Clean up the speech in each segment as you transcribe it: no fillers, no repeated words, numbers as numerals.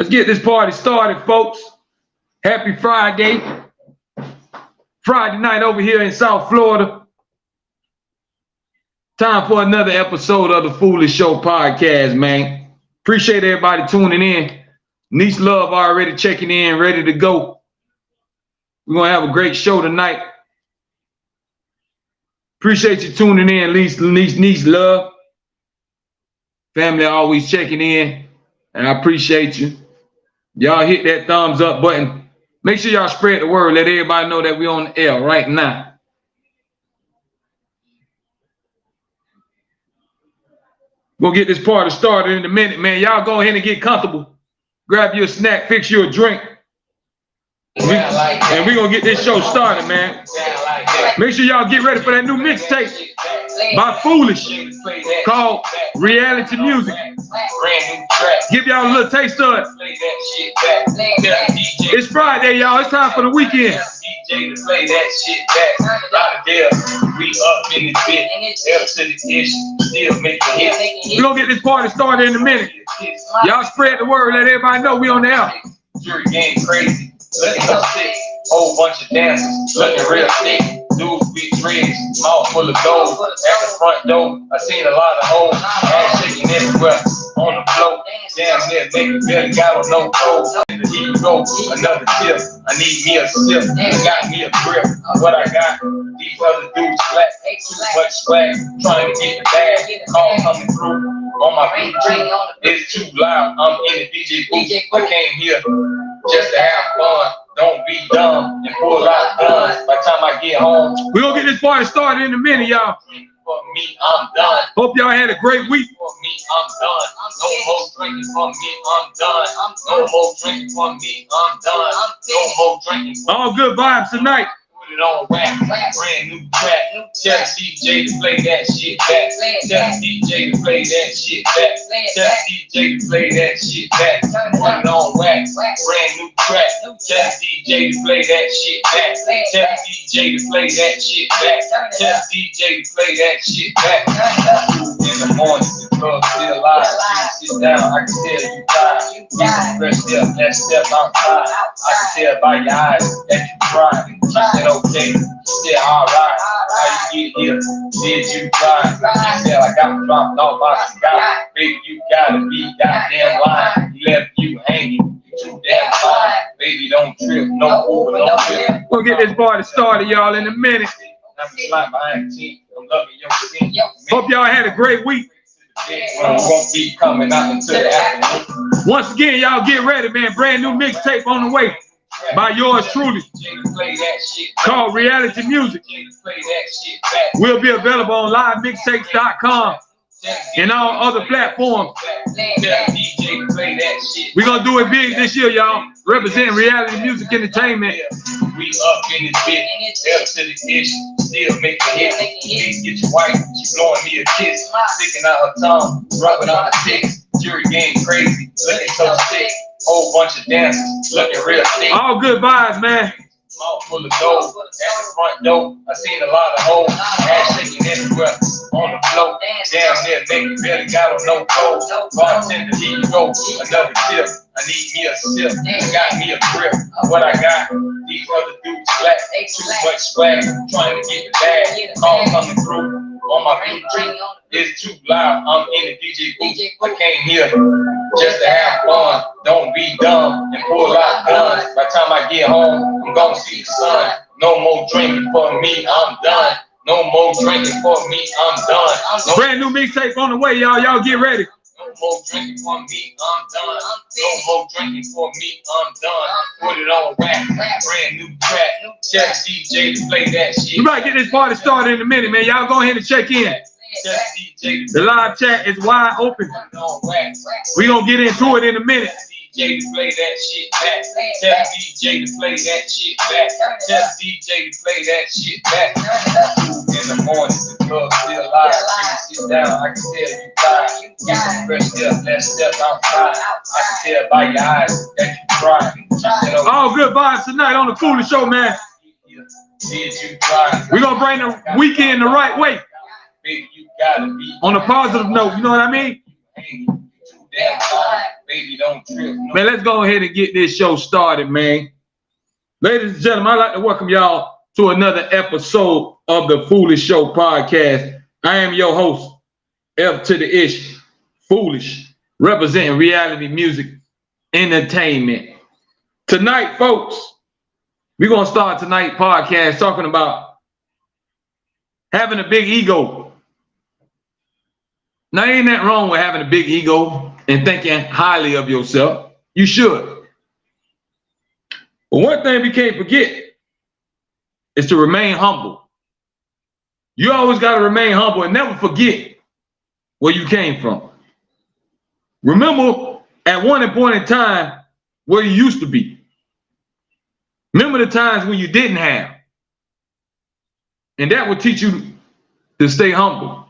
Let's get this party started, folks. Happy Friday. Friday night over here in South Florida. Time for another episode of the Foolish Show podcast, man. Appreciate everybody tuning in. Niece Love already checking in, ready to go. We're going to have a great show tonight. Appreciate you tuning in, Niece Love. Family always checking in, and I appreciate you. Y'all hit that thumbs up button. Make sure y'all spread the word. Let everybody know that we're on the air right now. We'll get this party started in a minute, man. Y'all go ahead and get comfortable. Grab you a snack, fix you a drink. And we're going to get this show started, man. Make sure y'all get ready for that new mixtape by Foolish called Reality Music. Give y'all a little taste of it. It's Friday, y'all. It's time for the weekend. DJ to play that shit back. Out of there. We up in this bit. L to the ish. Still making hits. We're going to get this party started in a minute. Y'all spread the word. Let everybody know we on the air. Jury game crazy. Looking up sick. Whole bunch of dancers. Looking real thick. Dudes with dreads, mouth full of gold. At the front door, I seen a lot of hoes. Ass shaking everywhere on the floor. Damn near naked, barely got on no clothes. Here you go, another tip. I need me a sip. Got me a grip. What I got? These other dudes flat. Too much swag. Trying to get the bag. Call coming through on my beat. It's too loud. I'm in the DJ booth. I came here just to have fun. Don't be dumb and pull out guns. By the time I get home, we're gonna get this party started in a minute, y'all. For me, I'm done. Hope y'all had a great week. For me, I'm done. No more drinking for me, I'm done. No more drinking for me, I'm done. No more drinking. All good vibes tonight. Put it on whack, brand new track. Tell DJ to play that shit back. Tell DJ to play that shit back. Tell DJ to play that shit back. Put it on whack, brand new track. Tell DJ to play that shit back. Tell DJ to play that shit back. Tell DJ to play that shit back. In the morning, the club still alive. Sit down, I can tell you tired. You fresh step, that step outside. I can tell by your eyes that you tried. She said okay, she said alright. How you get here? Did you try? She said I got dropped off by the sky. Baby, you gotta be goddamn lying. He left you hanging. You too damn fine. Baby, don't trip, no Uber, no trip. We'll get this party started, y'all, in a minute. I'm loving your skin. Hope y'all had a great week. Won't be coming out until the afternoon. Once again, y'all get ready, man. Brand new mixtape on the way by yours truly, called Reality Music. Will be available on livemixtapes.com and all other platforms. We're gonna do it big this year, y'all. Representing Reality Music Entertainment. We up in this bit, L to the ish, still making hits. Please get your wife, she blowing me a kiss, sticking out her tongue, rubbing on her tits. Jury game crazy, looking so sick. Whole bunch of dancers, looking real thick. All good vibes, man. Mouth full of dough, at the front door, I seen a lot of hoes. Ass shaking everywhere on the floor. Damn near naked, barely got on no clothes. Bartender, here you go, another tip. I need me a sip, got me a grip. What I got? These other dudes flat. Too much swag, trying to get the bag. Call coming through on my beat. It's too loud, I'm in the DJ booth. I came here just to have fun. Don't be dumb and pull out guns. By the time I get home, I'm gonna see the sun. No more drinking for me, I'm done. No more drinking for me, I'm done. No brand new mixtape on the way, y'all. Y'all get ready. No more drinking for me, I'm done. No more drinking for me, I'm done. Put it on whack, brand new track. Tell DJ to play that shit. We might get this party started in a minute, man. Y'all go ahead and check in. The live chat is wide open. We gonna get into it in a minute. DJ to play that shit back. Tell DJ to play that shit back. Tell DJ to play that shit back. In the morning, the club still alive. You sit down, I can tell you tired. Get some fresh step, that step outside. I can tell by your eyes that you tried. All good vibes tonight on the Foolish Show, man. We're gonna bring the weekend the right way. On a positive note, you know what I mean? damn time. Baby, don't trip. No. Man, let's go ahead and get this show started, man. Ladies and gentlemen, I'd like to welcome y'all to another episode of the Foolish Show podcast. I am your host, F to the Ish, Foolish, representing reality music entertainment. Tonight, folks, we're going to start tonight's podcast talking about having a big ego. Now, ain't that wrong with having a big ego and thinking highly of yourself? You should. But one thing we can't forget is to remain humble. You always got to remain humble and never forget where you came from. Remember at one point in time where you used to be. Remember the times when you didn't have. And that will teach you to stay humble.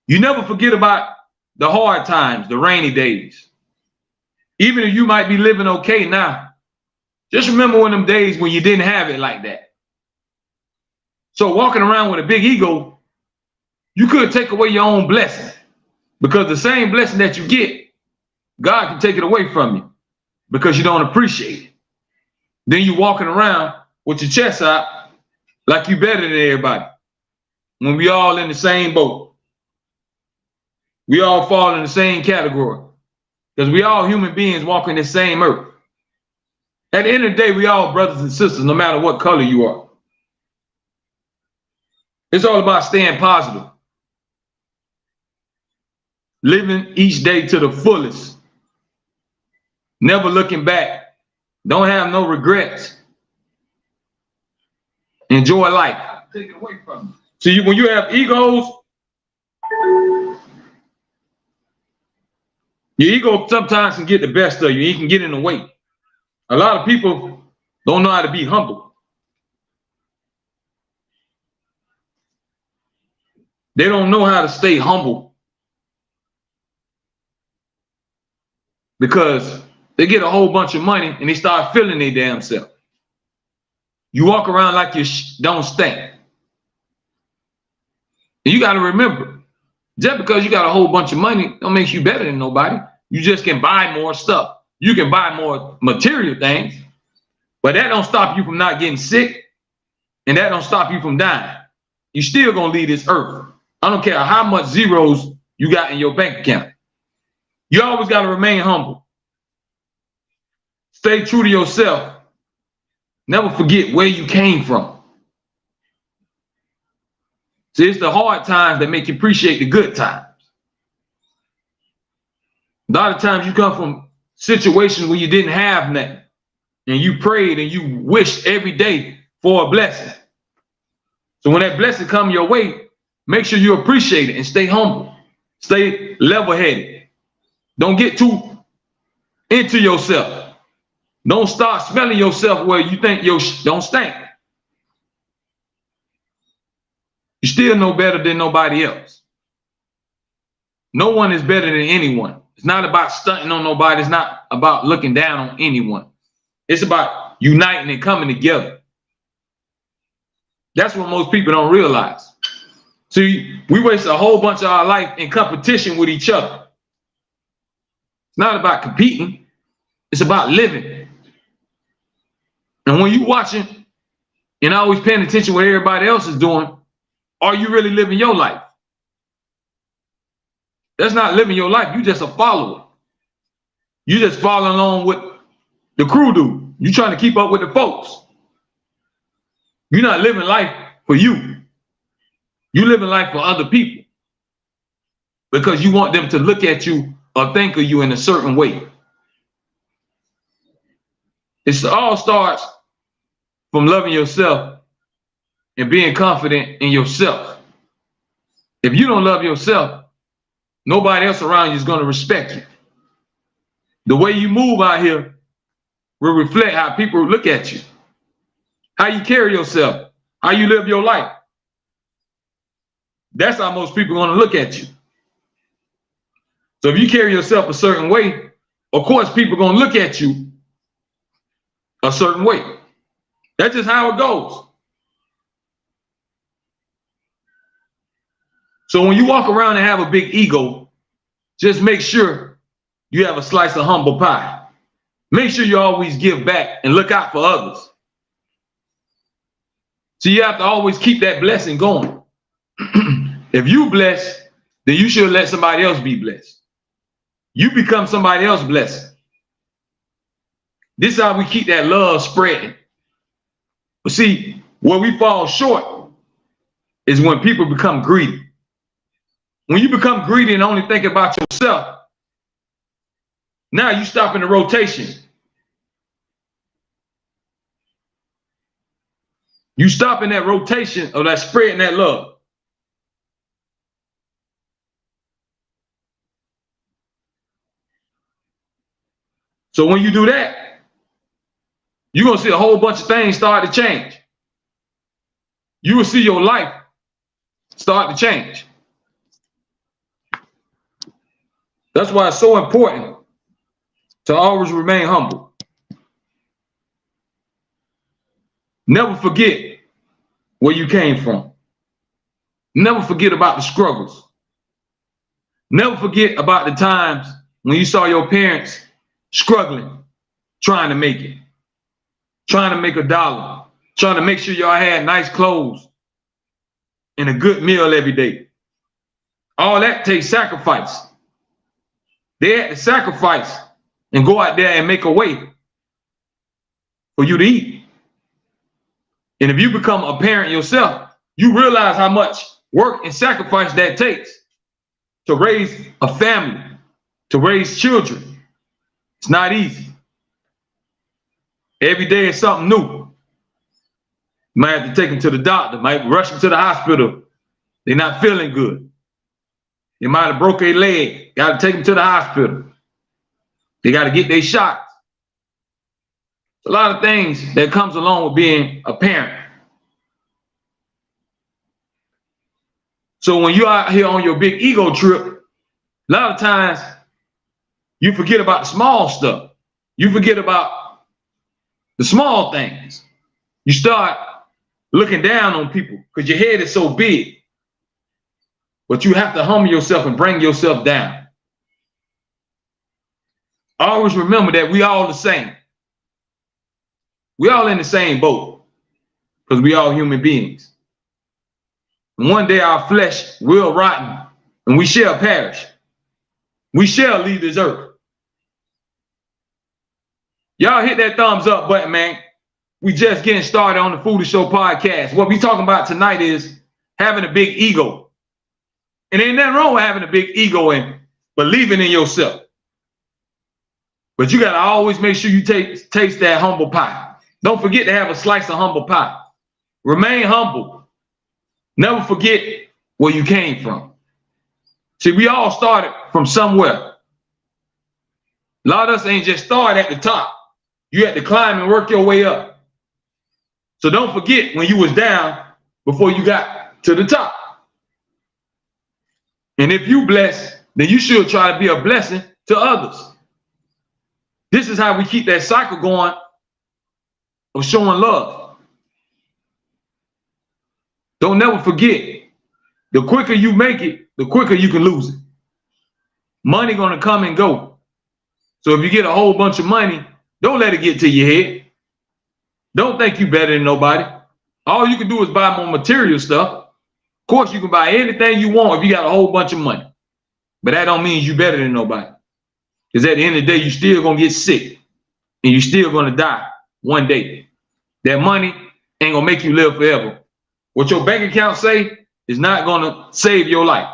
You never forget about the hard times, the rainy days. Even if you might be living okay now, just remember one of them days when you didn't have it like that. So walking around with a big ego, you could take away your own blessing, because the same blessing that you get, God can take it away from you because you don't appreciate it. Then you walking around with your chest out like you better than everybody, when we all in the same boat. We all fall in the same category because we all human beings walking the same earth. At the end of the day, we all brothers and sisters, no matter what color you are. It's all about staying positive. Living each day to the fullest. Never looking back. Don't have no regrets. Enjoy life. Take it away from you. So when you have egos, your ego sometimes can get the best of you. It can get in the way. A lot of people don't know how to be humble. They don't know how to stay humble because they get a whole bunch of money and they start feeling their damn self. You walk around like you don't stink. And you got to remember, just because you got a whole bunch of money don't make you better than nobody. You just can buy more stuff. You can buy more material things, but that don't stop you from not getting sick, and that don't stop you from dying. You still gonna leave this earth. I don't care how much zeros you got in your bank account. You always got to remain humble. Stay true to yourself. Never forget where you came from. See, it's the hard times that make you appreciate the good times. A lot of times you come from situations where you didn't have nothing, and you prayed and you wished every day for a blessing. So when that blessing comes your way, make sure you appreciate it and stay humble. Stay level-headed. Don't get too into yourself. Don't start smelling yourself where you think you don't stink. You still know better than nobody else. No one is better than anyone. It's not about stunting on nobody. It's not about looking down on anyone. It's about uniting and coming together. That's what most people don't realize. See, we waste a whole bunch of our life in competition with each other. It's not about competing. It's about living. And when you watching and always paying attention to what everybody else is doing, are you really living your life? That's not living your life. You just a follower. You just following along with the crew do. You trying to keep up with the folks. You're not living life for you. You living life for other people because you want them to look at you or think of you in a certain way. It all starts from loving yourself and being confident in yourself. If you don't love yourself, nobody else around you is going to respect you. The way you move out here will reflect how people look at you, how you carry yourself, how you live your life. That's how most people are going to look at you. So if you carry yourself a certain way, of course, people are going to look at you a certain way. That's just how it goes. So when you walk around and have a big ego, just make sure you have a slice of humble pie. Make sure you always give back and look out for others. So you have to always keep that blessing going. If you bless, then you should let somebody else be blessed. You become somebody else's blessing. This is how we keep that love spreading. But see, where we fall short is when people become greedy. When you become greedy and only think about yourself, now you stop in the rotation. You stop in that rotation of that spreading that love. So when you do that, you're going to see a whole bunch of things start to change. You will see your life start to change. That's why it's so important to always remain humble. Never forget where you came from. Never forget about the struggles. Never forget about the times when you saw your parents struggling, trying to make it, trying to make $1, trying to make sure y'all had nice clothes and a good meal every day. All that takes sacrifice. They had to sacrifice and go out there and make a way for you to eat. And if you become a parent yourself, you realize how much work and sacrifice that takes to raise a family, to raise children. It's not easy. Every day is something new. You might have to take them to the doctor, might rush them to the hospital. They're not feeling good. They might have broke a leg. Got to take them to the hospital. They got to get their shots. A lot of things that comes along with being a parent. So when you're out here on your big ego trip, a lot of times you forget about the small stuff. You forget about the small things. You start looking down on people because your head is so big. But you have to humble yourself and bring yourself down. Always remember that we all the same. We all in the same boat because we all human beings. And one day our flesh will rotten and we shall perish. We shall leave this earth. Y'all hit that thumbs up button, man. We just getting started on the Foolish Show podcast. What we talking about tonight is having a big ego. And ain't nothing wrong with having a big ego and believing in yourself. But you got to always make sure you taste that humble pie. Don't forget to have a slice of humble pie. Remain humble. Never forget where you came from. See, we all started from somewhere. A lot of us ain't just started at the top. You had to climb and work your way up. So don't forget when you was down before you got to the top. And if you bless, then you should try to be a blessing to others. This is how we keep that cycle going of showing love. Don't never forget, the quicker you make it, the quicker you can lose it. Money gonna come and go. So if you get a whole bunch of money, don't let it get to your head. Don't think you better than nobody. All you can do is buy more material stuff. Of course, you can buy anything you want if you got a whole bunch of money. But that don't mean you better than nobody. Because at the end of the day, you still gonna get sick. And you still gonna die one day. That money ain't gonna make you live forever. What your bank account say is not gonna save your life.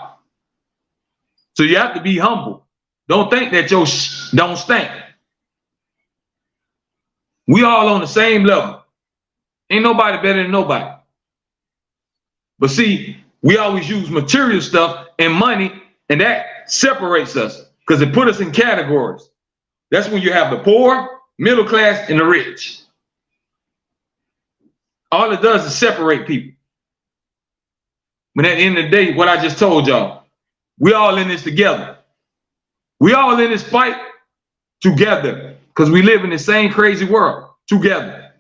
So you have to be humble. Don't think that your don't stink. We all on the same level. Ain't nobody better than nobody. But see, we always use material stuff and money, and that separates us because it puts us in categories. That's when you have the poor, middle class, and the rich. All it does is separate people. But at the end of the day, what I just told y'all, we all in this together. We all in this fight together because we live in the same crazy world together.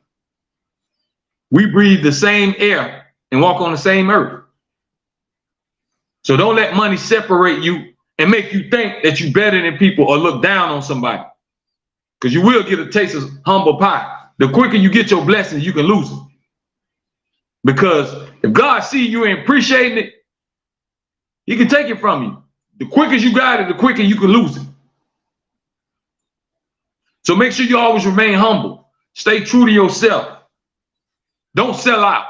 We breathe the same air and walk on the same earth. So don't let money separate you and make you think that you're better than people or look down on somebody. Because you will get a taste of humble pie. The quicker you get your blessings, you can lose them. Because if God see you ain't appreciating it, he can take it from you. The quicker you got it, the quicker you can lose it. So make sure you always remain humble. Stay true to yourself. Don't sell out.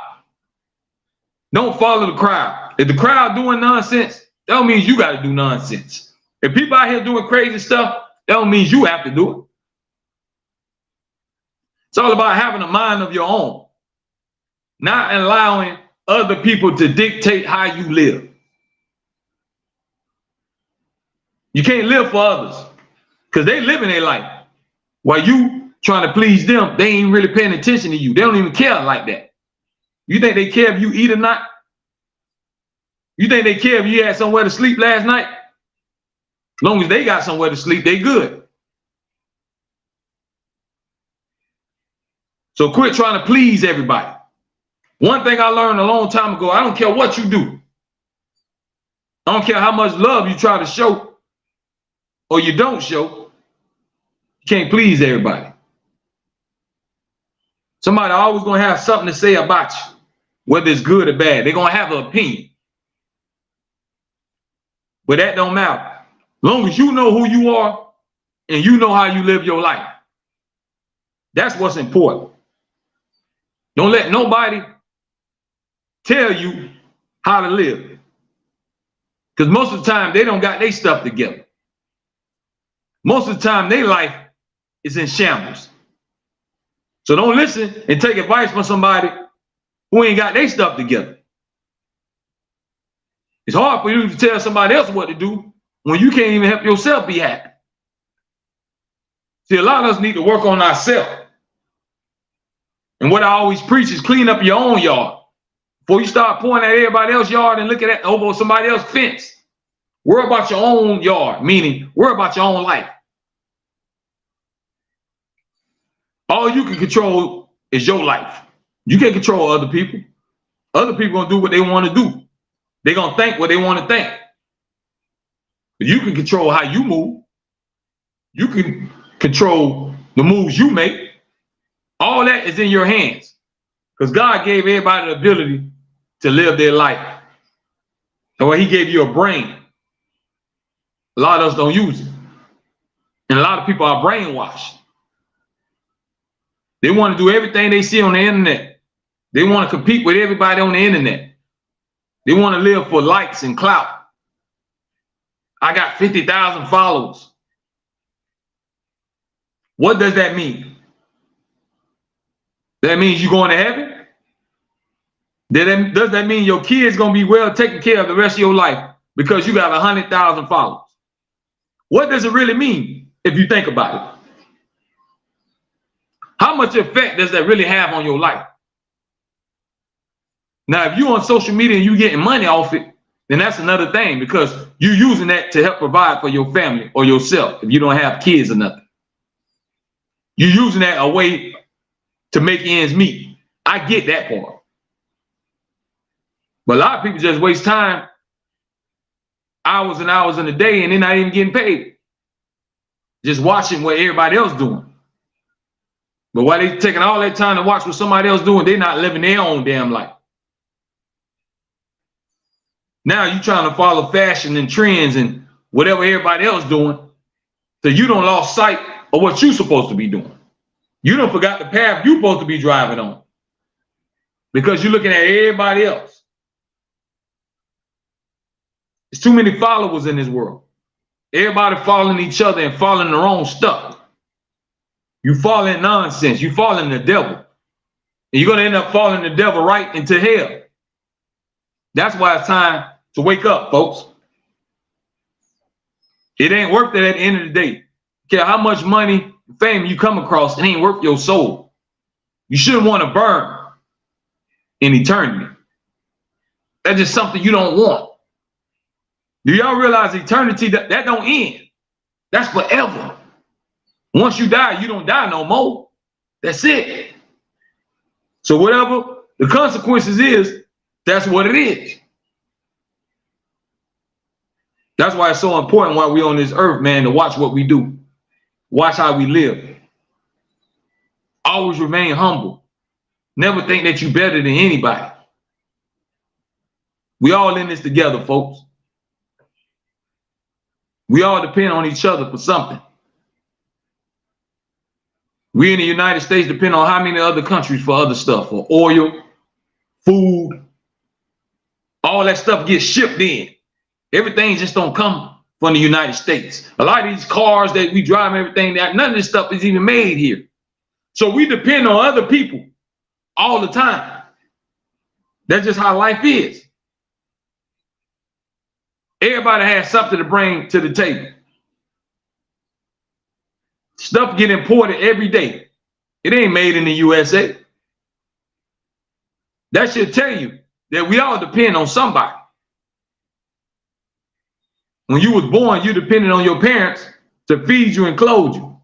Don't follow the crowd. If the crowd doing nonsense, that don't mean you got to do nonsense. If people out here doing crazy stuff, that don't mean you have to do it. It's all about having a mind of your own, not allowing other people to dictate how you live. You can't live for others because they living their life. While you trying to please them, they ain't really paying attention to you. They don't even care like that. You think they care if you eat or not? You think they care if you had somewhere to sleep last night? As long as they got somewhere to sleep, they good. So quit trying to please everybody. One thing I learned a long time ago, I don't care what you do. I don't care how much love you try to show or you don't show. You can't please everybody. Somebody always going to have something to say about you, whether it's good or bad. They're going to have an opinion. But that don't matter. As long as you know who you are and you know how you live your life. That's what's important. Don't let nobody tell you how to live. Because most of the time, they don't got their stuff together. Most of the time, their life is in shambles. So don't listen and take advice from somebody who ain't got their stuff together. It's hard for you to tell somebody else what to do when you can't even help yourself be happy. See, a lot of us need to work on ourselves. And what I always preach is clean up your own yard. Before you start pointing at everybody else's yard and looking at over somebody else's fence. Worry about your own yard, meaning worry about your own life. All you can control is your life. You can't control other people. Other people gonna do what they want to do. They're gonna think what they want to think. But you can control how you move. You can control the moves you make. All that is in your hands. Because God gave everybody the ability to live their life. And when he gave you a brain, a lot of us don't use it. And a lot of people are brainwashed. They want to do everything they see on the internet. They want to compete with everybody on the internet. They want to live for likes and clout. I got 50,000 followers. What does that mean? That means you're going to heaven? Does that mean your kids going to be well taken care of the rest of your life because you got 100,000 followers? What does it really mean if you think about it? How much effect does that really have on your life? Now, if you're on social media and you're getting money off it, then that's another thing because you're using that to help provide for your family or yourself if you don't have kids or nothing. You're using that a way to make ends meet. I get that part. But a lot of people just waste time, hours and hours in a day, and they're not even getting paid. Just watching what everybody else doing. But while they taking all that time to watch what somebody else doing, they're not living their own damn life. Now you're trying to follow fashion and trends and whatever everybody else doing, so you don't lost sight of what you're supposed to be doing. You don't forgot the path you're supposed to be driving on because you're looking at everybody else. There's too many followers in this world. Everybody following each other and following their own stuff. You fall in nonsense. You fall in the devil. And you're going to end up falling the devil right into hell. That's why it's time to wake up, folks. It ain't worth it at the end of the day. Care how much money, fame you come across, it ain't worth your soul. You shouldn't want to burn in eternity. That's just something you don't want. Do y'all realize eternity, that don't end? That's forever. Once you die, you don't die no more. That's it. So whatever the consequences is, that's what it is. That's why it's so important while we're on this earth, man, to watch what we do. Watch how we live. Always remain humble. Never think that you're better than anybody. We all in this together, folks. We all depend on each other for something. We in the United States depend on how many other countries for other stuff, for oil, food. All that stuff gets shipped in. Everything just don't come from the United States. A lot of these cars that we drive, everything, none of this stuff is even made here. So we depend on other people all the time. That's just how life is. Everybody has something to bring to the table. Stuff get imported every day. It ain't made in the USA. That should tell you that we all depend on somebody. When you was born, you depended on your parents to feed you and clothe you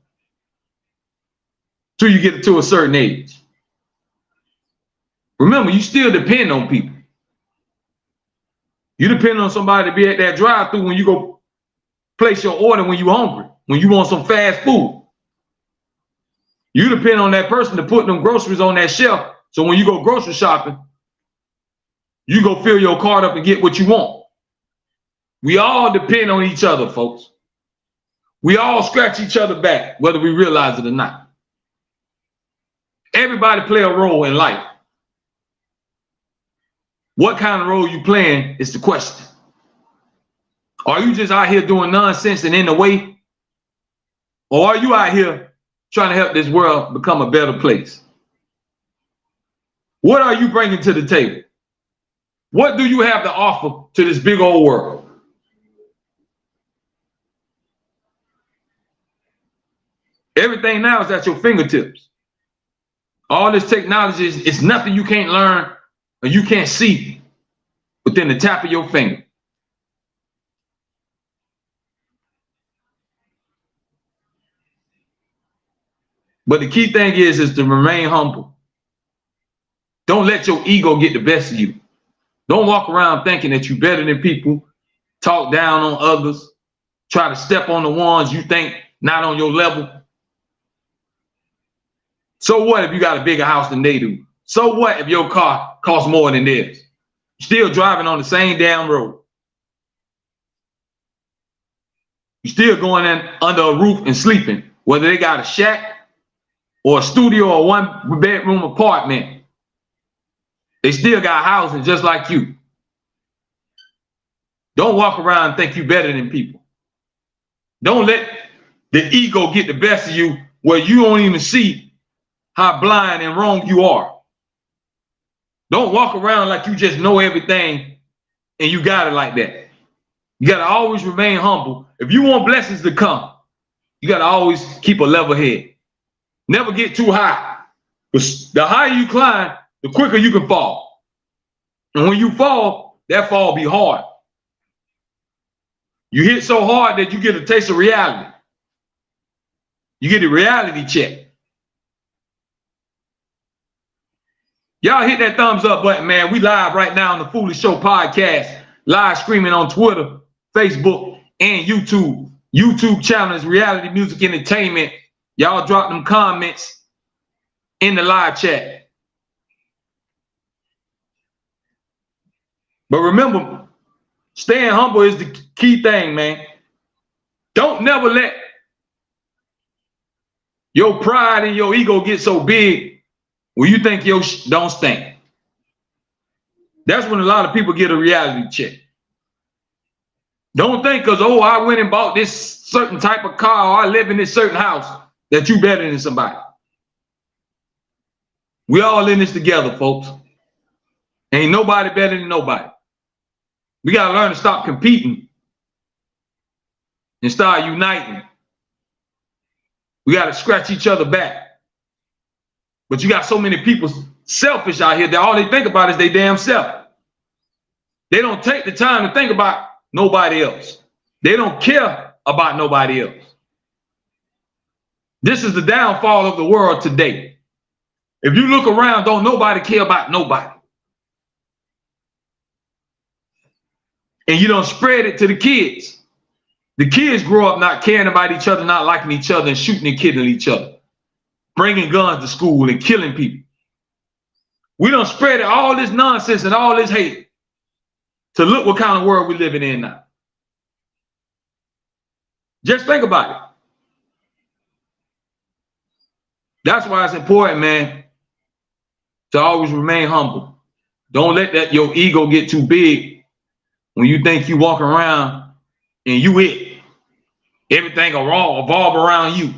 till you get to a certain age. Remember, you still depend on people. You depend on somebody to be at that drive-thru when you go place your order when you're hungry, when you want some fast food. You depend on that person to put them groceries on that shelf, so when you go grocery shopping, you go fill your cart up and get what you want. We all depend on each other, folks. We all scratch each other back, whether we realize it or not. Everybody play a role in life. What kind of role you playing is the question. Are you just out here doing nonsense and in the way? Or are you out here trying to help this world become a better place? What are you bringing to the table? What do you have to offer to this big old world? Everything now is at your fingertips. All this technology is nothing you can't learn or you can't see within the tap of your finger. But the key thing is to remain humble. Don't let your ego get the best of you. Don't walk around thinking that you're better than people, talk down on others, try to step on the ones you think not on your level. So what if you got a bigger house than they do? So what if your car costs more than theirs? You're still driving on the same damn road. You're still going in under a roof and sleeping, whether they got a shack or a studio or one bedroom apartment. They still got housing just like you. Don't walk around and think you're better than people. Don't let the ego get the best of you where you don't even see how blind and wrong you are. Don't walk around like you just know everything and you got it like that. You got to always remain humble. If you want blessings to come, you got to always keep a level head. Never get too high. The higher you climb, the quicker you can fall. And when you fall, that fall be hard. You hit so hard that you get a taste of reality. You get a reality check. Y'all hit that thumbs up button, man. We live right now on the Foolish Show podcast, live streaming on Twitter, Facebook, and YouTube. YouTube channel is Reality Music Entertainment. Y'all drop them comments in the live chat. But remember, staying humble is the key thing, man. Don't never let your pride and your ego get so big where you think your don't stink. That's when a lot of people get a reality check. Don't think because, oh, I went and bought this certain type of car or I live in this certain house that you better than somebody. We all in this together, folks. Ain't nobody better than nobody. We got to learn to stop competing and start uniting. We got to scratch each other back. But you got so many people selfish out here that all they think about is their damn self. They don't take the time to think about nobody else. They don't care about nobody else. This is the downfall of the world today. If you look around, don't nobody care about nobody. And you don't spread it to the kids. The kids grow up not caring about each other, not liking each other, and shooting and killing each other, bringing guns to school and killing people. We done spread all this nonsense and all this hate to look what kind of world we're living in now. Just think about it. That's why it's important, man, to always remain humble. Don't let your ego get too big when you think you walk around and you it. Everything will evolve around you.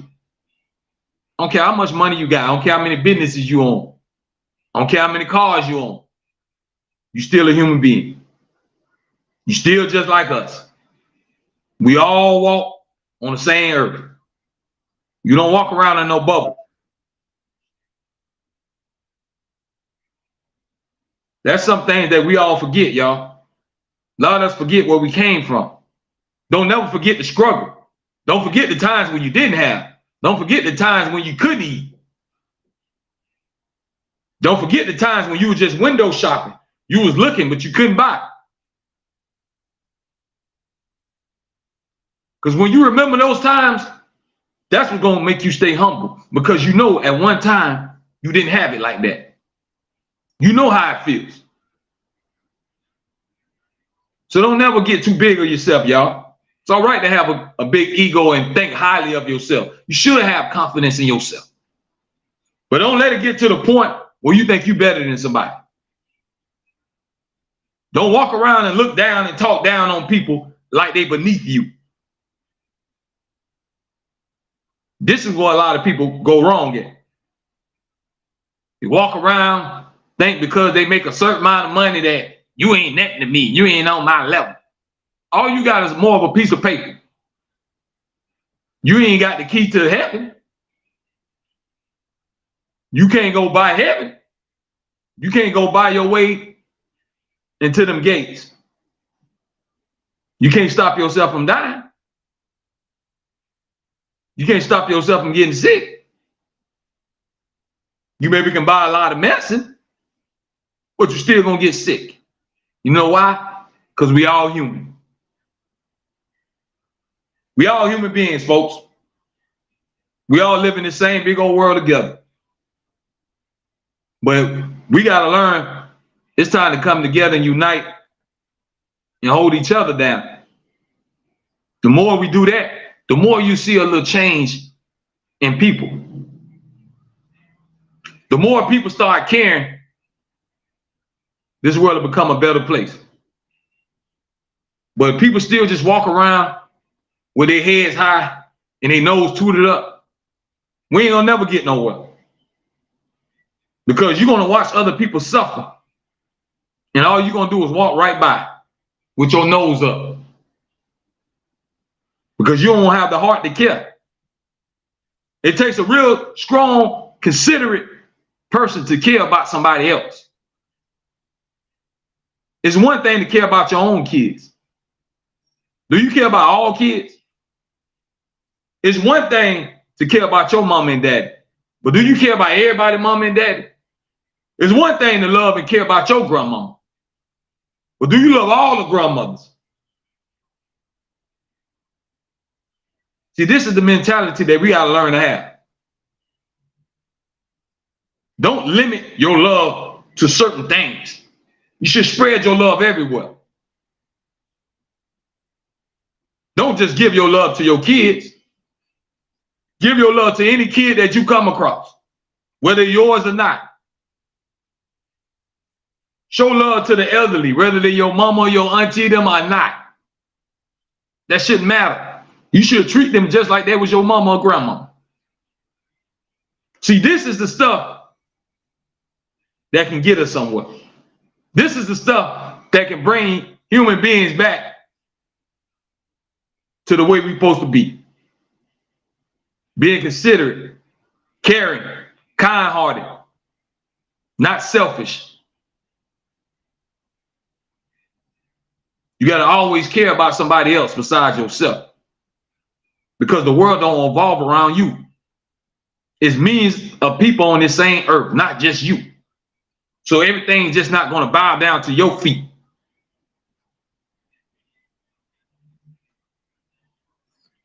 I don't care how much money you got. I don't care how many businesses you own. I don't care how many cars you own. You're still a human being. You're still just like us. We all walk on the same earth. You don't walk around in no bubble. That's some things that we all forget, y'all. A lot of us forget where we came from. Don't never forget the struggle. Don't forget the times when you didn't have. Don't forget the times when you couldn't eat. Don't forget the times when you were just window shopping. You was looking, but you couldn't buy. Because when you remember those times, that's what's going to make you stay humble. Because you know at one time, you didn't have it like that. You know how it feels. So don't never get too big of yourself, y'all. It's all right to have a big ego and think highly of yourself. You should have confidence in yourself. But don't let it get to the point where you think you're better than somebody. Don't walk around and look down and talk down on people like they beneath you. This is where a lot of people go wrong at. They walk around, think because they make a certain amount of money that you ain't nothing to me. You ain't on my level. All you got is more of a piece of paper. You ain't got the key to heaven. You can't go by heaven. You can't go by your way into them gates. You can't stop yourself from dying. You can't stop yourself from getting sick. You maybe can buy a lot of medicine, but you're still gonna get sick. You know why? Because we all human. We all human beings, folks. We all live in the same big old world together. But we got to learn it's time to come together and unite and hold each other down. The more we do that, the more you see a little change in people. The more people start caring, this world will become a better place. But people still just walk around with their heads high and their nose tooted up. We ain't gonna never get nowhere. Because you're gonna watch other people suffer. And all you're gonna do is walk right by with your nose up. Because you don't have the heart to care. It takes a real strong, considerate person to care about somebody else. It's one thing to care about your own kids. Do you care about all kids? It's one thing to care about your mom and daddy, but do you care about everybody, mom and daddy? It's one thing to love and care about your grandma, but do you love all the grandmothers? See, this is the mentality that we got to learn to have. Don't limit your love to certain things. You should spread your love everywhere. Don't just give your love to your kids. Give your love to any kid that you come across, whether yours or not. Show love to the elderly, whether they're your mama or your auntie, them or not. That shouldn't matter. You should treat them just like they was your mama or grandma. See, this is the stuff that can get us somewhere. This is the stuff that can bring human beings back to the way we're supposed to be. Being considerate, caring, kind-hearted, not selfish. You got to always care about somebody else besides yourself. Because the world don't evolve around you. It's millions of people on this same earth, not just you. So everything's just not going to bow down to your feet.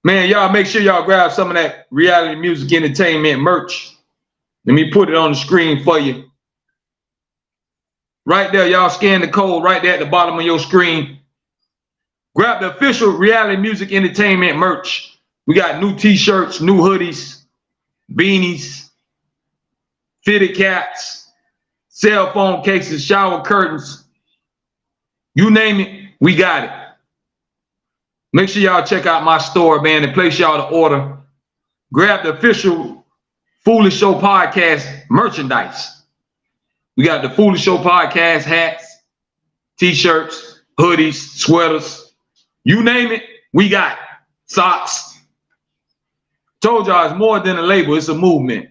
Man, y'all make sure y'all grab some of that reality music entertainment merch. Let me put it on the screen for you. Right there, y'all scan the code right there at the bottom of your screen. Grab the official reality music entertainment merch. We got new t-shirts, new hoodies, beanies, fitted caps, cell phone cases, shower curtains. You name it, we got it. Make sure y'all check out my store, man, and place y'all to order. Grab the official Foolish Show Podcast merchandise. We got the Foolish Show Podcast hats, t-shirts, hoodies, sweaters. You name it, we got it. Socks. Told y'all it's more than a label, it's a movement.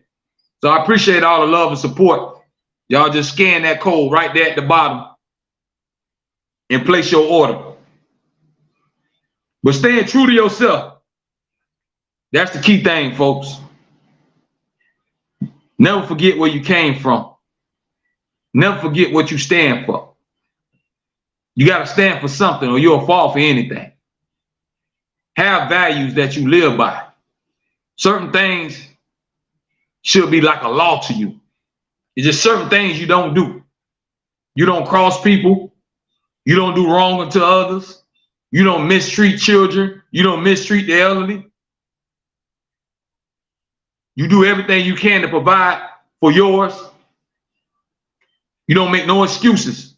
So I appreciate all the love and support. Y'all just scan that code right there at the bottom and place your order. But staying true to yourself, that's the key thing, folks. Never forget where you came from. Never forget what you stand for. You got to stand for something or you'll fall for anything. Have values that you live by. Certain things should be like a law to you. It's just certain things you don't do. You don't cross people. You don't do wrong unto others. You don't mistreat children. You don't mistreat the elderly. You do everything you can to provide for yours. You don't make no excuses.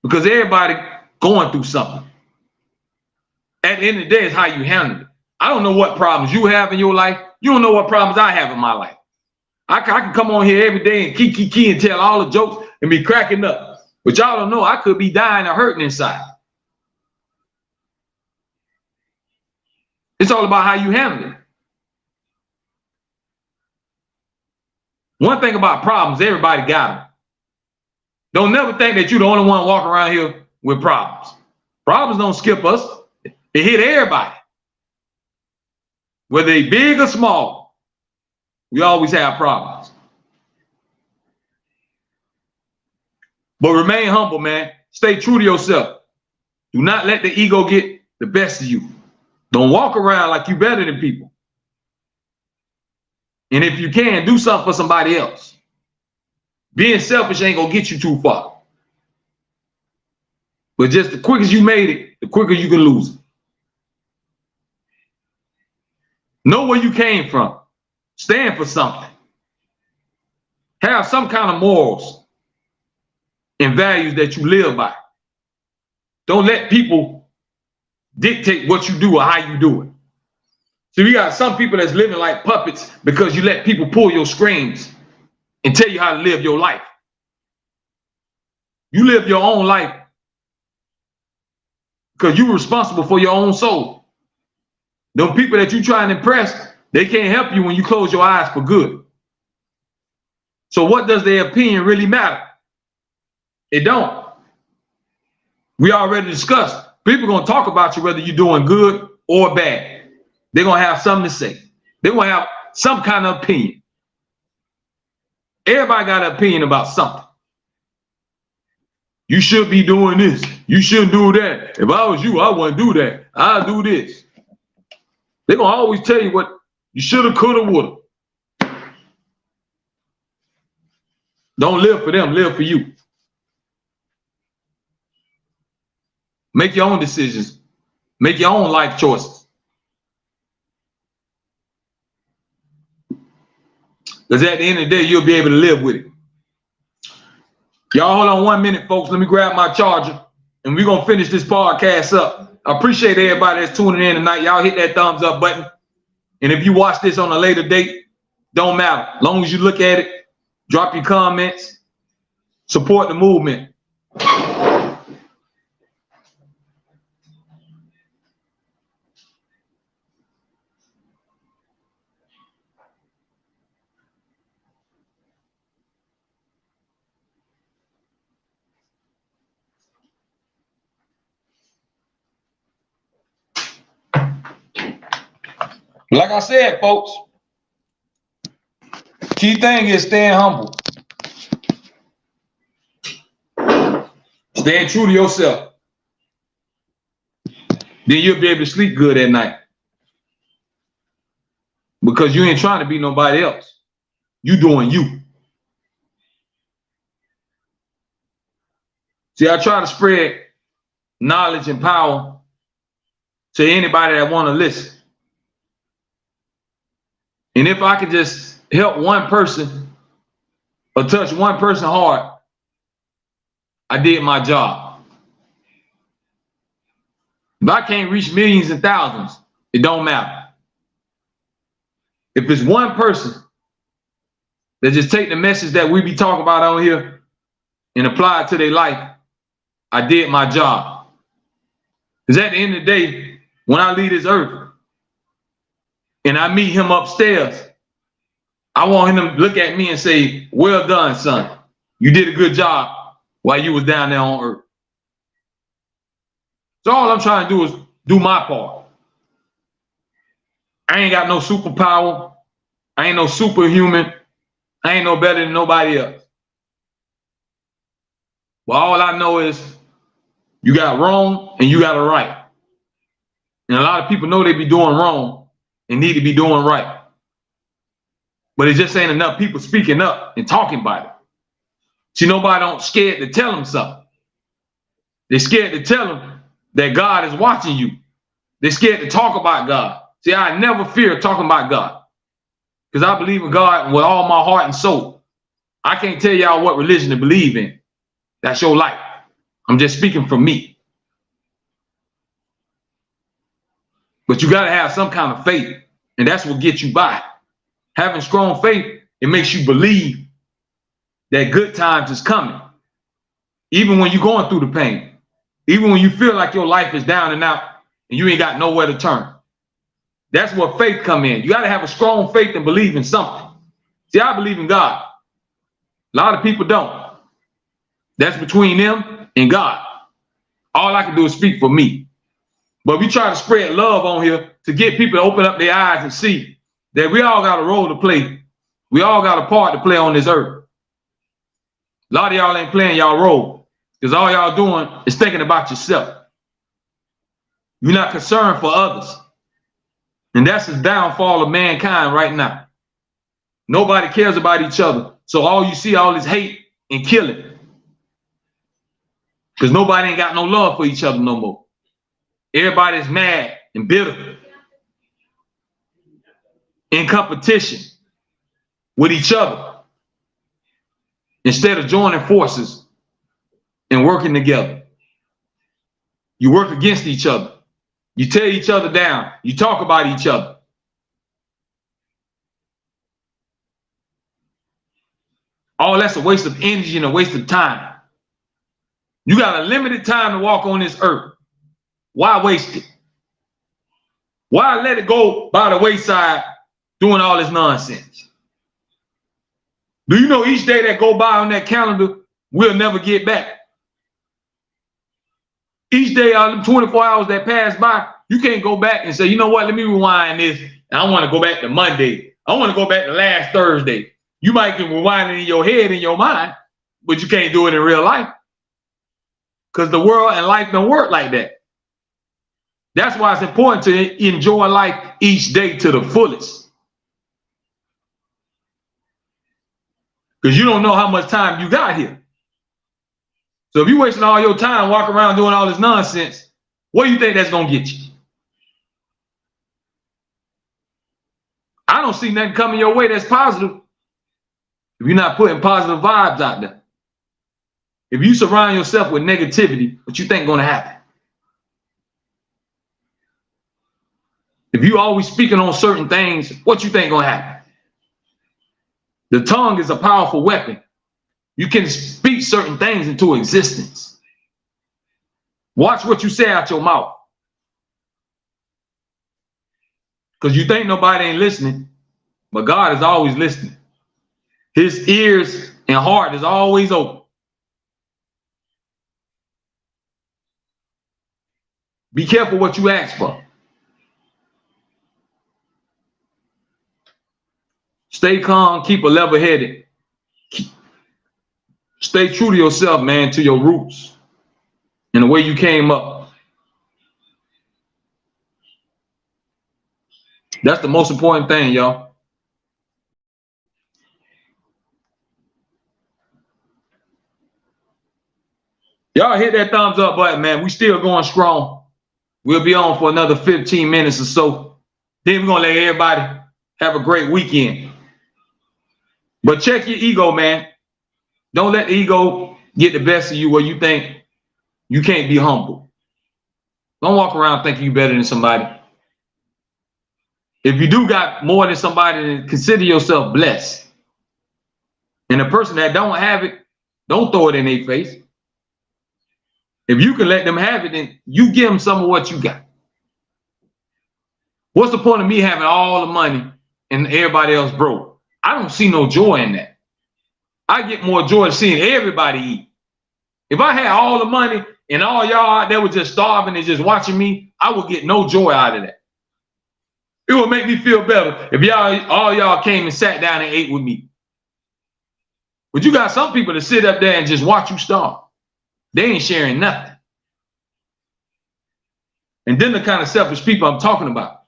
Because everybody going through something. At the end of the day, it's how you handle it. I don't know what problems you have in your life. You don't know what problems I have in my life. I can come on here every day and key and tell all the jokes and be cracking up. But y'all don't know, I could be dying or hurting inside. It's all about how you handle it. One thing about problems, everybody got them. Don't never think that you're the only one walking around here with problems. Problems don't skip us. They hit everybody. Whether they big or small, we always have problems. But remain humble, man. Stay true to yourself. Do not let the ego get the best of you. Don't walk around like you're better than people. And if you can, do something for somebody else. Being selfish ain't gonna get you too far. But just the quicker you made it, the quicker you can lose it. Know where you came from. Stand for something. Have some kind of morals and values that you live by. Don't let people dictate what you do or how you do it. So you got some people that's living like puppets because you let people pull your strings and tell you how to live your life. You live your own life because you're responsible for your own soul. Them people that you try and impress, they can't help you when you close your eyes for good. So what does their opinion really matter? It don't. We already discussed. People are going to talk about you whether you're doing good or bad. They're going to have something to say. They're going to have some kind of opinion. Everybody got an opinion about something. You should be doing this. You shouldn't do that. If I was you, I wouldn't do that. I'll do this. They're going to always tell you what you should have, could have, would have. Don't live for them. Live for you. Make your own decisions. Make your own life choices. Because at the end of the day, you'll be able to live with it. Y'all hold on 1 minute, folks. Let me grab my charger, and we're going to finish this podcast up. I appreciate everybody that's tuning in tonight. Y'all hit that thumbs up button. And if you watch this on a later date, don't matter. As long as you look at it, drop your comments, support the movement. Like I said, folks, key thing is staying humble. Staying true to yourself. then you'll be able to sleep good at night. Because you ain't trying to be nobody else. You doing you. See, I try to spread knowledge and power to anybody that want to listen. And if I could just help one person or touch one person's heart, I did my job. If I can't reach millions and thousands, it don't matter. If it's one person that just take the message that we be talking about on here and apply it to their life, I did my job. Because at the end of the day, when I leave this earth and I meet him upstairs, I want him to look at me and say, well done, son. You did a good job while you was down there on earth. So all I'm trying to do is do my part. I ain't got no superpower. I ain't no superhuman. I ain't no better than nobody else. But all I know is you got wrong and you got a right. And a lot of people know they be doing wrong and need to be doing right. But it just ain't enough people speaking up and talking about it. See, nobody don't scared to tell them something. They're scared to tell them that God is watching you. They're scared to talk about God. See, I never fear talking about God because I believe in God with all my heart and soul. I can't tell y'all what religion to believe in. That's your life. I'm just speaking for me. But you got to have some kind of faith, and that's what gets you by. Having strong faith, it makes you believe that good times is coming. Even when you're going through the pain, even when you feel like your life is down and out and you ain't got nowhere to turn. That's where faith come in. You got to have a strong faith and believe in something. See, I believe in God. A lot of people don't. That's between them and God. All I can do is speak for me. But we try to spread love on here to get people to open up their eyes and see that we all got a role to play. We all got a part to play on this earth. A lot of y'all ain't playing y'all role because all y'all doing is thinking about yourself. You're not concerned for others. And that's the downfall of mankind right now. Nobody cares about each other. So all you see, all this hate and killing. Because nobody ain't got no love for each other no more. Everybody's mad and bitter. In competition with each other. Instead of joining forces and working together. You work against each other. You tear each other down. You talk about each other. All that's a waste of energy and a waste of time. You got a limited time to walk on this earth. Why waste it? Why let it go by the wayside doing all this nonsense? Do you know each day that go by on that calendar, we'll never get back? Each day out of the 24 hours that pass by, you can't go back and say, you know what, let me rewind this. And I want to go back to Monday. I want to go back to last Thursday. You might can rewind it in your head, in your mind, but you can't do it in real life. Because the world and life don't work like that. That's why it's important to enjoy life each day to the fullest. Because you don't know how much time you got here. So if you're wasting all your time walking around doing all this nonsense, what do you think that's going to get you? I don't see nothing coming your way that's positive if you're not putting positive vibes out there. If you surround yourself with negativity, what you think going to happen? If you always speaking on certain things, what you think going to happen? The tongue is a powerful weapon. You can speak certain things into existence. Watch what you say out your mouth. Because you think nobody ain't listening, but God is always listening. His ears and heart is always open. Be careful what you ask for. Stay calm, keep a level-headed. Stay true to yourself, man, to your roots and the way you came up. That's the most important thing, y'all. Y'all hit that thumbs up button, man. We still going strong. We'll be on for another 15 minutes or so. Then we're going to let everybody have a great weekend. But check your ego, man. Don't let the ego get the best of you where you think you can't be humble. Don't walk around thinking you're better than somebody. If you do got more than somebody, then consider yourself blessed. And the person that don't have it, don't throw it in their face. If you can let them have it, then you give them some of what you got. What's the point of me having all the money and everybody else broke? I don't see no joy in that. I get more joy seeing everybody eat. If I had all the money and all y'all out there were just starving and just watching me, I would get no joy out of that. It would make me feel better if all y'all came and sat down and ate with me. But you got some people that sit up there and just watch you starve. They ain't sharing nothing. And then the kind of selfish people I'm talking about.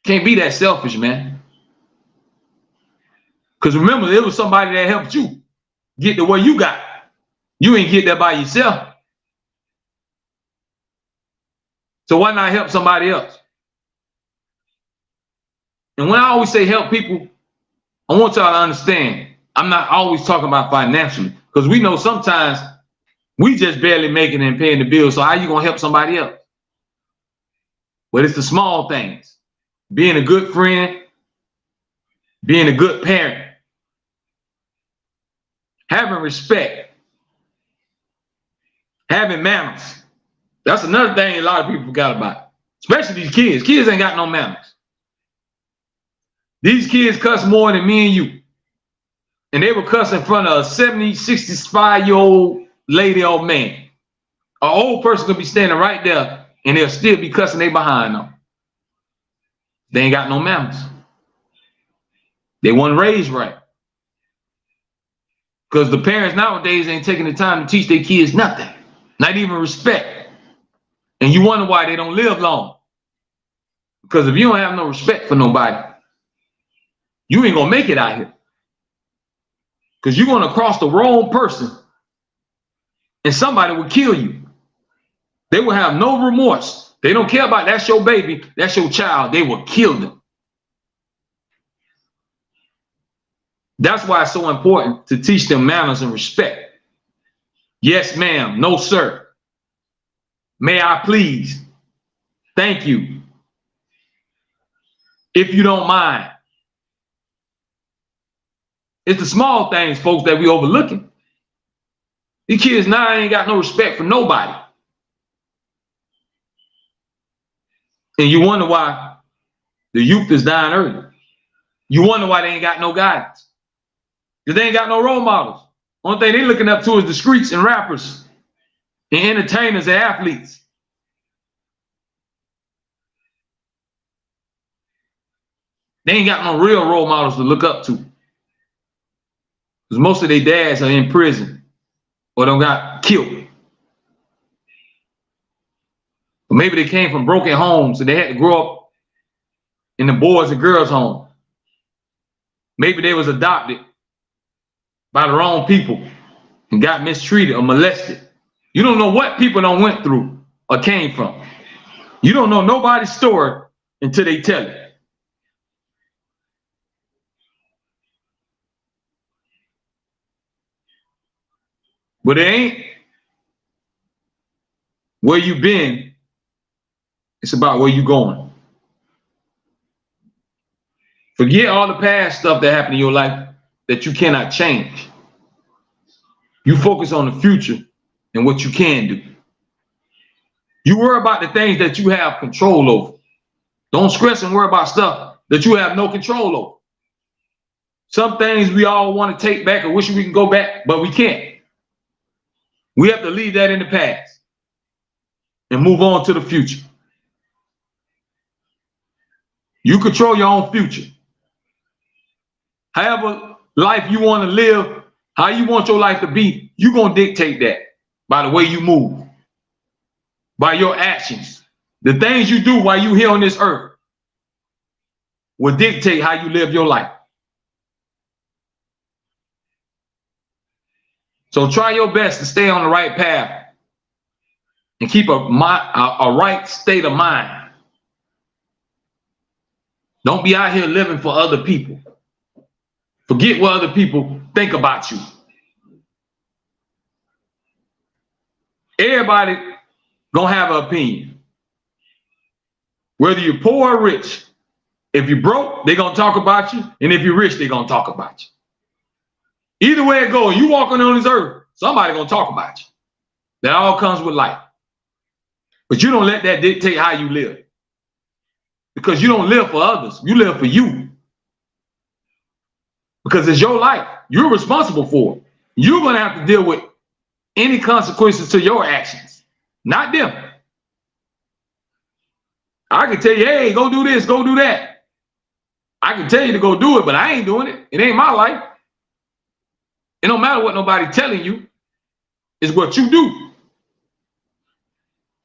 Can't be that selfish, man. Because remember, it was somebody that helped you get to where you got. You ain't get there by yourself. So why not help somebody else? And when I always say help people, I want y'all to understand, I'm not always talking about financially, because we know sometimes we just barely making and paying the bills. So how you gonna help somebody else? But it's the small things. Being a good friend, being a good parent, having respect, having manners. That's another thing a lot of people forgot about, especially these kids. Kids ain't got no manners. These kids cuss more than me and you. And they will cuss in front of a 70, 65-year-old lady or man. An old person could be standing right there and they'll still be cussing they behind them. They ain't got no manners. They weren't raised right. Because the parents nowadays ain't taking the time to teach their kids nothing. Not even respect. And you wonder why they don't live long. Because if you don't have no respect for nobody, you ain't gonna make it out here. Because you're gonna cross the wrong person and somebody will kill you. They will have no remorse. They don't care about that's your baby, that's your child. They will kill them. That's why it's so important to teach them manners and respect. Yes, ma'am. No, sir. May I please? Thank you. If you don't mind. It's the small things, folks, that we overlooking. These kids now ain't got no respect for nobody. And you wonder why the youth is dying early. You wonder why they ain't got no guidance. Because they ain't got no role models. Only thing they looking up to is the streets and rappers and entertainers and athletes. They ain't got no real role models to look up to. Because most of their dads are in prison or don't got killed. Or maybe they came from broken homes and they had to grow up in the boys and girls home. Maybe they was adopted by the wrong people and got mistreated or molested. You don't know what people done went through or came from. You don't know nobody's story until they tell it. But it ain't where you been. It's about where you going. Forget all the past stuff that happened in your life that you cannot change. You focus on the future and what you can do. You worry about the things that you have control over. Don't stress and worry about stuff that you have no control over. Some things we all want to take back or wish we can go back, but we can't. We have to leave that in the past and move on to the future. You control your own future. However life you want to live, how you want your life to be, you're going to dictate that by the way you move, by your actions, The things you do while you here on this earth will dictate how you live your life. So try your best to stay on the right path and keep a right state of mind. Don't be out here living for other people. Forget what other people think about you. Everybody gonna have an opinion. Whether you're poor or rich. If you're broke, they're gonna talk about you. And if you're rich, they're gonna talk about you. Either way it goes, you walking on this earth, somebody gonna talk about you. That all comes with life. But you don't let that dictate how you live. Because you don't live for others, you live for you. Because it's your life. You're responsible for it. You're gonna have to deal with any consequences to your actions, not them. I can tell you, hey, go do this, go do that. I can tell you to go do it, but I ain't doing it. It ain't my life. It don't matter what nobody telling you. It's what you do.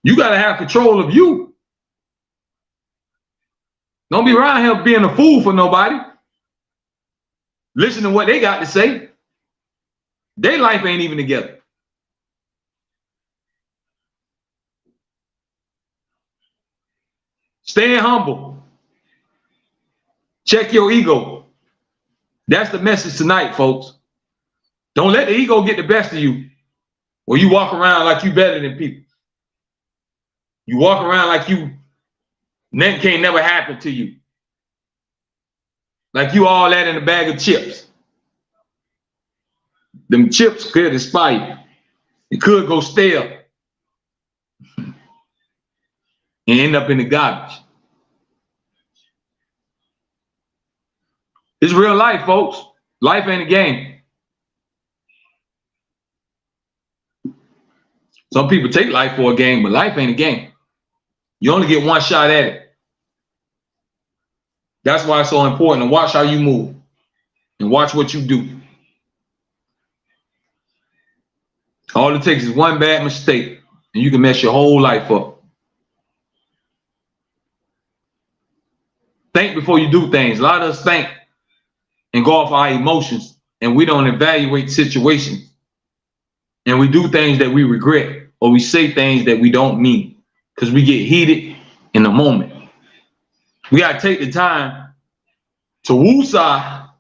You got to have control of you. Don't be around here being a fool for nobody. Listen to what they got to say. Their life ain't even together. Stay humble. Check your ego. That's the message tonight, folks. Don't let the ego get the best of you, or you walk around like you better than people. You walk around like nothing can't never happen to you. Like you all that in a bag of chips. Them chips could expire. It could go stale and end up in the garbage. It's real life, folks. Life ain't a game. Some people take life for a game, but life ain't a game. You only get one shot at it. That's why it's so important to watch how you move and watch what you do. All it takes is one bad mistake and you can mess your whole life up. Think before you do things. A lot of us think and go off our emotions, and we don't evaluate situations. And we do things that we regret, or we say things that we don't mean because we get heated in the moment. We got to take the time to woosah,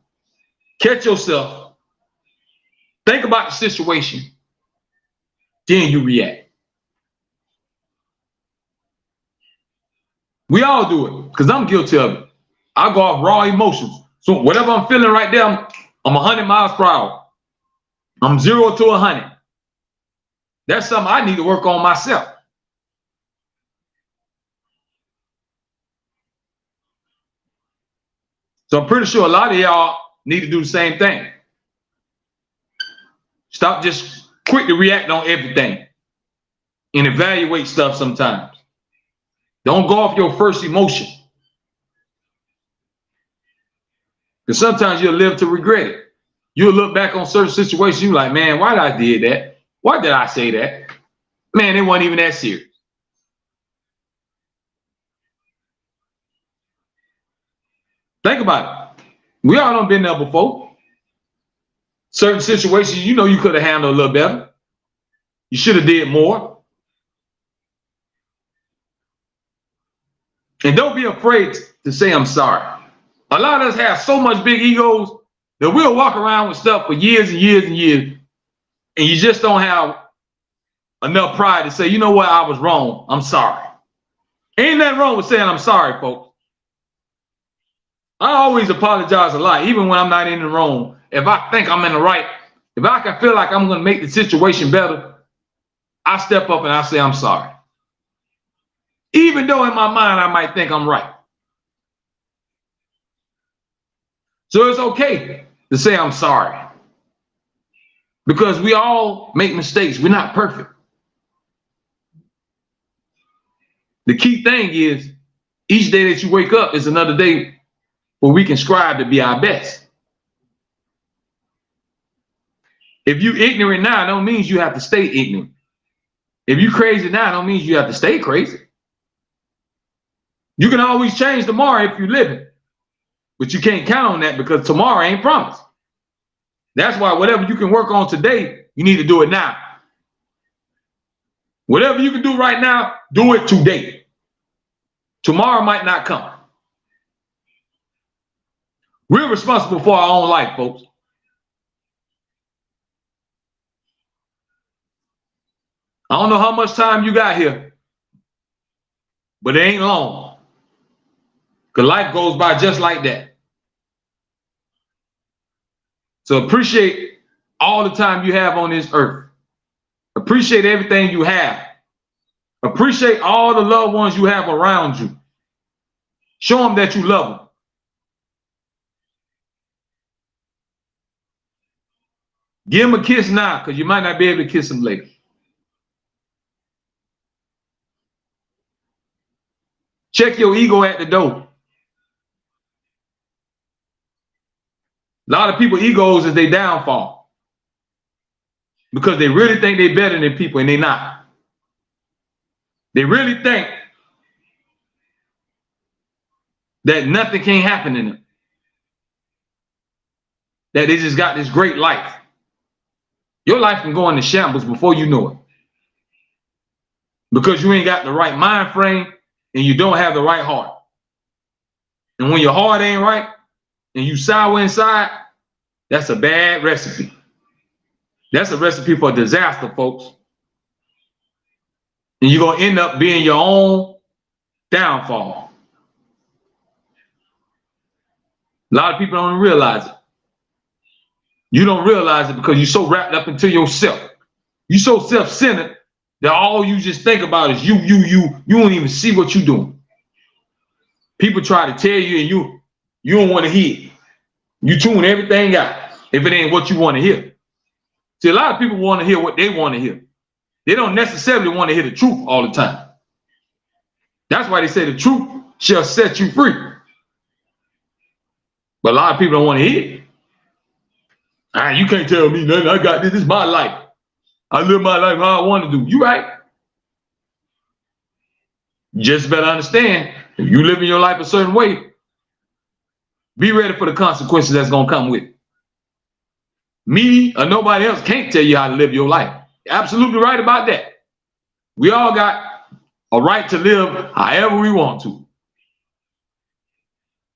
catch yourself, think about the situation, then you react. We all do it because I'm guilty of it. I go off raw emotions. So whatever I'm feeling right there, I'm 100 miles per hour. I'm 0 to 100. That's something I need to work on myself. So I'm pretty sure a lot of y'all need to do the same thing. Stop just quick to react on everything and evaluate stuff sometimes. Don't go off your first emotion. Because sometimes you'll live to regret it. You'll look back on certain situations, you're like, man, why did I did that? Why did I say that? Man, it wasn't even that serious. Think about it. We all done been there before. Certain situations, you know, you could have handled a little better. You should have did more. And don't be afraid to say I'm sorry. A lot of us have so much big egos that we'll walk around with stuff for years and years and years, and you just don't have enough pride to say, you know what, I was wrong. I'm sorry. Ain't nothing wrong with saying I'm sorry, folks. I always apologize a lot, even when I'm not in the wrong. If I think I'm in the right, if I can feel like I'm going to make the situation better, I step up and I say I'm sorry. Even though in my mind I might think I'm right. So it's okay to say I'm sorry. Because we all make mistakes. We're not perfect. The key thing is each day that you wake up is another day where we can strive to be our best. If you're ignorant now, it don't mean you have to stay ignorant. If you're crazy now, it don't mean you have to stay crazy. You can always change tomorrow if you live it, but you can't count on that because tomorrow ain't promised. That's why whatever you can work on today, you need to do it now. Whatever you can do right now, do it today. Tomorrow might not come. We're responsible for our own life, folks. I don't know how much time you got here, but it ain't long. Because life goes by just like that. So appreciate all the time you have on this earth. Appreciate everything you have. Appreciate all the loved ones you have around you. Show them that you love them. Give them a kiss now, because you might not be able to kiss them later. Check your ego at the door. A lot of people's egos is their downfall. Because they really think they're better than people, and they're not. They really think that nothing can happen to them. That they just got this great life. Your life can go into shambles before you know it. Because you ain't got the right mind frame and you don't have the right heart. And when your heart ain't right and you sour inside, that's a bad recipe. That's a recipe for disaster, folks. And you're going to end up being your own downfall. A lot of people don't realize it. You don't realize it because you're so wrapped up into yourself. You're so self-centered that all you just think about is you. You don't even see what you're doing. People try to tell you and you don't want to hear. You tune everything out if it ain't what you want to hear. See, a lot of people want to hear what they want to hear. They don't necessarily want to hear the truth all the time. That's why they say the truth shall set you free. But a lot of people don't want to hear it. You can't tell me nothing. I got this. This is my life. I live my life how I want to do. You right. You just better understand, if you live in your life a certain way, be ready for the consequences that's going to come with it. Me or nobody else can't tell you how to live your life. You're absolutely right about that. We all got a right to live however we want to.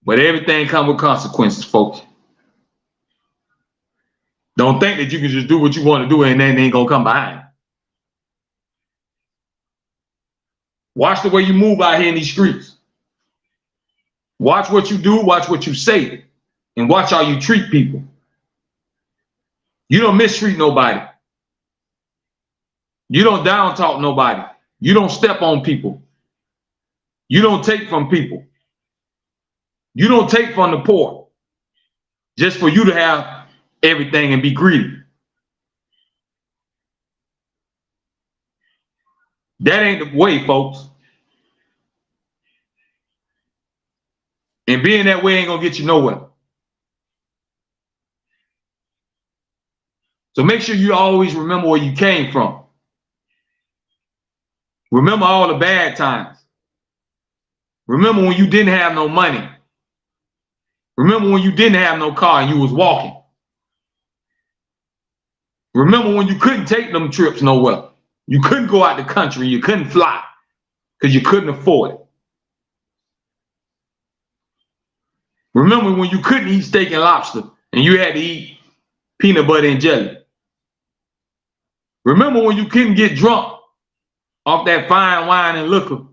But everything comes with consequences, folks. Don't think that you can just do what you want to do and then ain't gonna come behind. Watch the way you move out here in these streets. Watch what you do, watch what you say, and watch how you treat people. You don't mistreat nobody. You don't down talk nobody. You don't step on people. You don't take from people. You don't take from the poor just for you to have everything and be greedy. That ain't the way, folks. And being that way ain't gonna get you nowhere. So make sure you always remember where you came from. Remember all the bad times. Remember when you didn't have no money. Remember when you didn't have no car and you was walking. Remember when you couldn't take them trips nowhere. You couldn't go out the country. You couldn't fly because you couldn't afford it. Remember when you couldn't eat steak and lobster and you had to eat peanut butter and jelly. Remember when you couldn't get drunk off that fine wine and liquor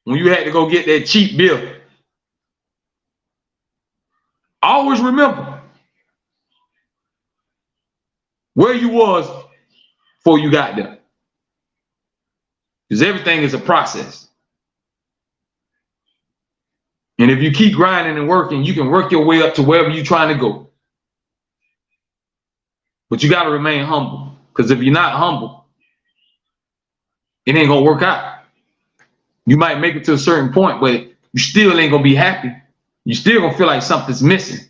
when you had to go get that cheap beer. Always remember where you was before you got there. Because everything is a process. And if you keep grinding and working, you can work your way up to wherever you're trying to go. But you got to remain humble. Because if you're not humble, it ain't going to work out. You might make it to a certain point, but you still ain't going to be happy. You still going to feel like something's missing.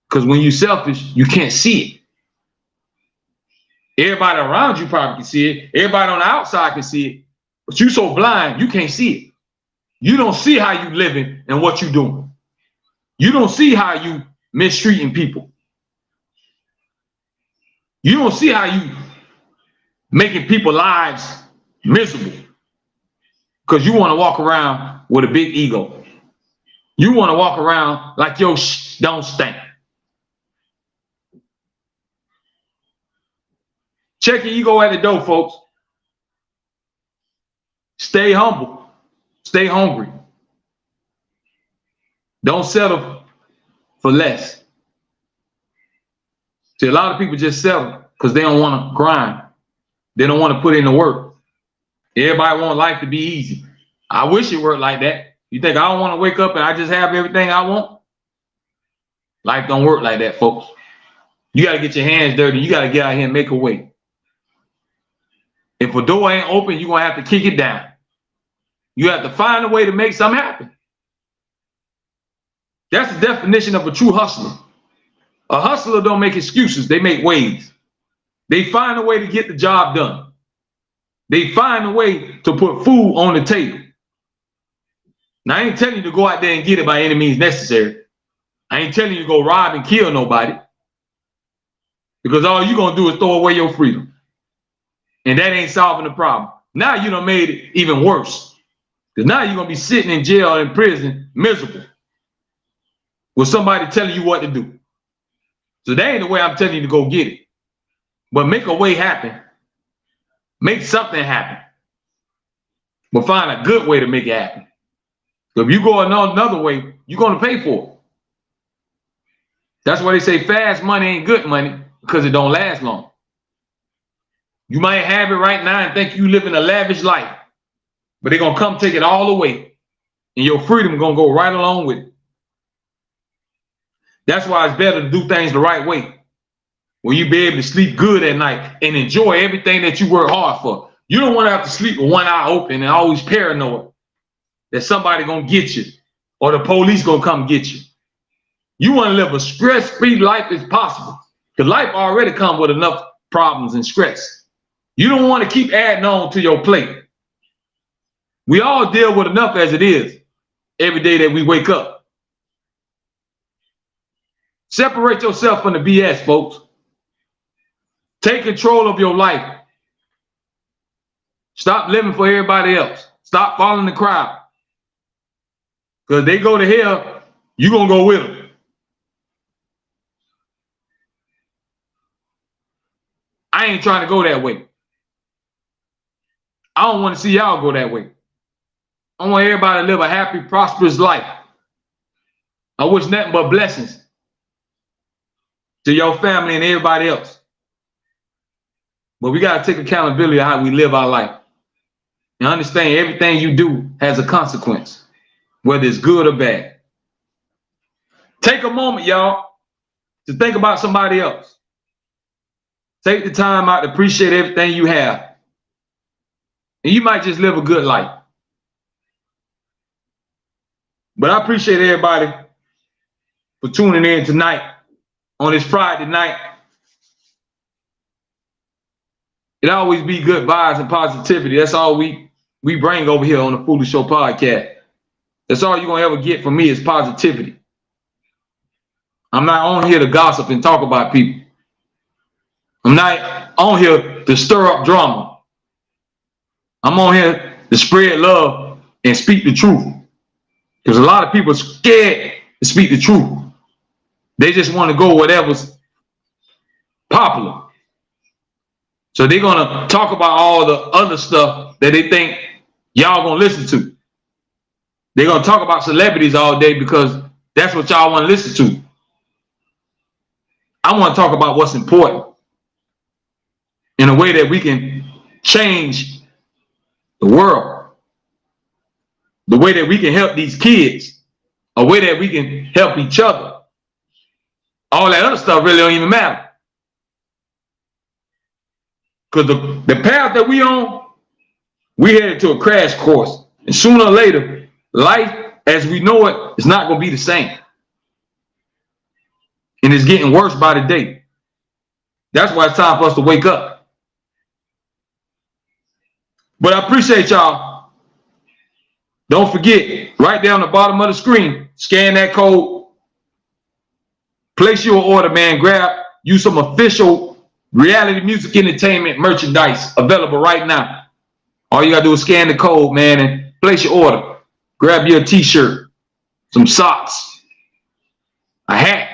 Because when you're selfish, you can't see it. Everybody around you probably can see it. Everybody on the outside can see it. But you're so blind, you can't see it. You don't see how you living and what you doing. You don't see how you mistreating people. You don't see how you making people's lives miserable because you want to walk around with a big ego. You want to walk around like your don't stink. Check your ego at the door, folks. Stay humble. Stay hungry. Don't settle for less. See, a lot of people just settle because they don't want to grind. They don't want to put in the work. Everybody want life to be easy. I wish it worked like that. You think I don't want to wake up and I just have everything I want? Life don't work like that, folks. You got to get your hands dirty. You got to get out here and make a way. If a door ain't open, you're going to have to kick it down. You have to find a way to make something happen. That's the definition of a true hustler. A hustler don't make excuses. They make ways. They find a way to get the job done. They find a way to put food on the table. Now, I ain't telling you to go out there and get it by any means necessary. I ain't telling you to go rob and kill nobody. Because all you're going to do is throw away your freedom. And that ain't solving the problem. Now you done made it even worse. Because now you're going to be sitting in jail or in prison miserable with somebody telling you what to do. So that ain't the way I'm telling you to go get it. But make a way happen. Make something happen. But find a good way to make it happen. So if you go another way, you're going to pay for it. That's why they say fast money ain't good money, because it don't last long. You might have it right now and think you living a lavish life, but they're going to come take it all away. And your freedom going to go right along with it. That's why it's better to do things the right way, where you be able to sleep good at night and enjoy everything that you work hard for. You don't want to have to sleep with one eye open and always paranoid that somebody going to get you or the police going to come get you. You want to live a stress-free life as possible, because life already comes with enough problems and stress. You don't want to keep adding on to your plate. We all deal with enough as it is every day that we wake up. Separate yourself from the BS, folks. Take control of your life. Stop living for everybody else. Stop following the crowd. Because they go to hell, you're going to go with them. I ain't trying to go that way. I don't want to see y'all go that way. I want everybody to live a happy, prosperous life. I wish nothing but blessings to your family and everybody else. But we got to take accountability of how we live our life. And understand everything you do has a consequence, whether it's good or bad. Take a moment, y'all, to think about somebody else. Take the time out to appreciate everything you have. And you might just live a good life. But I appreciate everybody for tuning in tonight on this Friday night. It always be good vibes and positivity. That's all we bring over here on the Foolish Show podcast. That's all you're going to ever get from me is positivity. I'm not on here to gossip and talk about people. I'm not on here to stir up drama. I'm on here to spread love and speak the truth. Because a lot of people are scared to speak the truth. They just want to go whatever's popular. So they're going to talk about all the other stuff that they think y'all going to listen to. They're going to talk about celebrities all day because that's what y'all want to listen to. I want to talk about what's important in a way that we can change the world, the way that we can help these kids, a way that we can help each other. All that other stuff really don't even matter. Because the path that we on, we headed to a crash course. And sooner or later, life as we know it is not going to be the same. And it's getting worse by the day. That's why it's time for us to wake up. But I appreciate y'all Don't forget, right there on the bottom of the screen, scan that code. Place your order, man. Grab you some official reality music entertainment merchandise available right now. All you gotta do is scan the code, man, and place your order. Grab your t-shirt, some socks, a hat,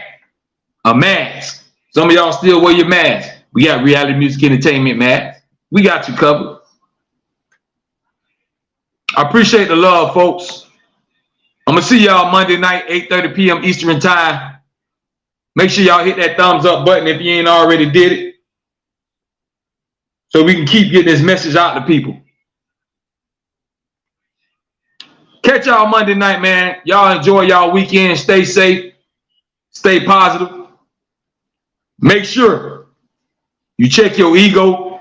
a mask. Some of y'all still wear your mask. We got reality music entertainment masks. We got you covered. I appreciate the love, folks. I'm gonna see y'all Monday night, 8:30 p.m. Eastern time. Make sure y'all hit that thumbs up button if you ain't already did it, so we can keep getting this message out to people. Catch y'all Monday night, man. Y'all enjoy y'all weekend. Stay safe. Stay positive. Make sure you check your ego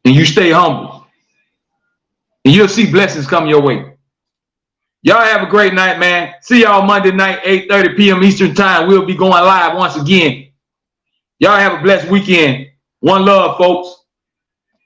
and you stay humble. And you'll see blessings come your way. Y'all have a great night, man. See y'all Monday night, 8:30 p.m. Eastern time. We'll be going live once again. Y'all have a blessed weekend. One love, folks.